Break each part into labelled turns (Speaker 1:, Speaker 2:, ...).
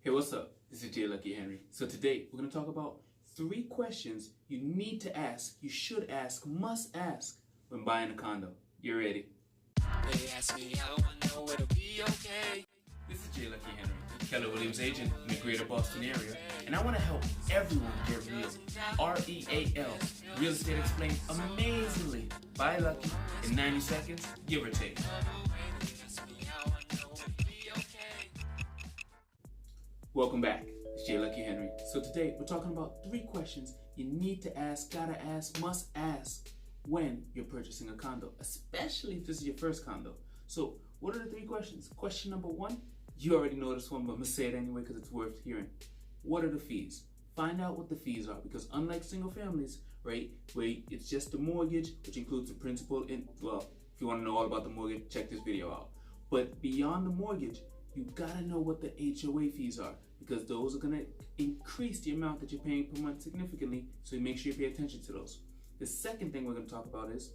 Speaker 1: Hey, what's up? This is J. Lucky Henry. So today we're going to talk about 3 questions you need to ask, you should ask, must ask when buying a condo. You ready?
Speaker 2: They ask me how I know it'll be okay.
Speaker 1: This is J. Lucky Henry, Keller Williams agent in the greater Boston area, and I want to help everyone get real. R-E-A-L. Real estate explained amazingly by Lucky in 90 seconds, give or take. Welcome back. It's J. Lucky Henry. So today we're talking about 3 questions you need to ask, gotta ask, must ask when you're purchasing a condo, especially if this is your first condo. So what are the 3 questions? Question number 1, you already know this one, but I'm gonna say it anyway because it's worth hearing. What are the fees? Find out what the fees are, because unlike single families, right, where it's just the mortgage, which includes the principal, and well, if you want to know all about the mortgage, check this video out. But beyond the mortgage, you gotta know what the HOA fees are, because those are gonna increase the amount that you're paying per month significantly, so make sure you pay attention to those. The second thing we're gonna talk about is,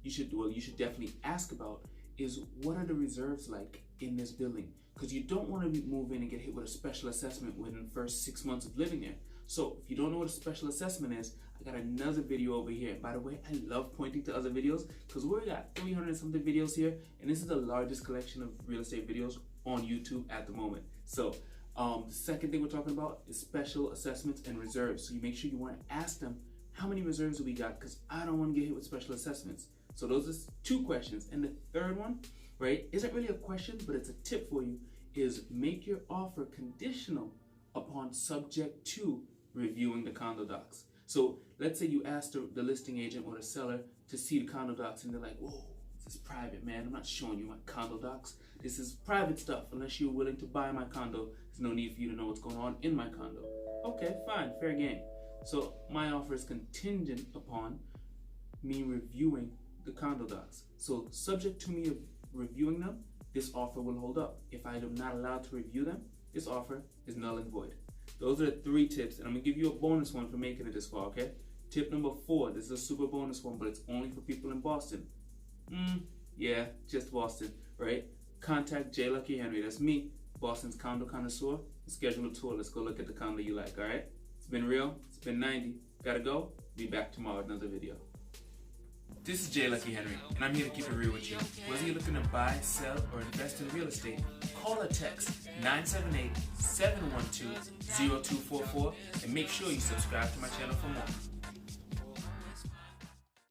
Speaker 1: you should definitely ask about is, what are the reserves like in this building? Because you don't want to move in and get hit with a special assessment within the first 6 months of living there. So if you don't know what a special assessment is, I got another video over here. By the way, I love pointing to other videos because we got 300 and something videos here, and this is the largest collection of real estate videos on YouTube at the moment. So the second thing we're talking about is special assessments and reserves. So you make sure you want to ask them, how many reserves do we got? Because I don't want to get hit with special assessments. So those are 2 questions. And the third one, right, isn't really a question, but it's a tip for you, is make your offer conditional upon subject to reviewing the condo docs. So let's say you ask the listing agent or the seller to see the condo docs, and they're like, whoa, this is private, man. I'm not showing you my condo docs. This is private stuff. Unless you're willing to buy my condo, there's no need for you to know what's going on in my condo. Okay, fine, fair game. So my offer is contingent upon me reviewing the condo docs. So subject to me reviewing them, this offer will hold up. If I am not allowed to review them, this offer is null and void. Those are the 3 tips, and I'm gonna give you a bonus one for making it this far, okay? Tip number 4, this is a super bonus one, but it's only for people in Boston. Yeah, just Boston, right? Contact J. Lucky Henry, that's me, Boston's condo connoisseur. Schedule a tour, let's go look at the condo you like, all right? It's been real, it's been 90, gotta go, be back tomorrow with another video. This is J. Lucky Henry, and I'm here to keep it real with you. Whether you're looking to buy, sell, or invest in real estate, call or text 978-712-0244 and make sure you subscribe to my channel for more.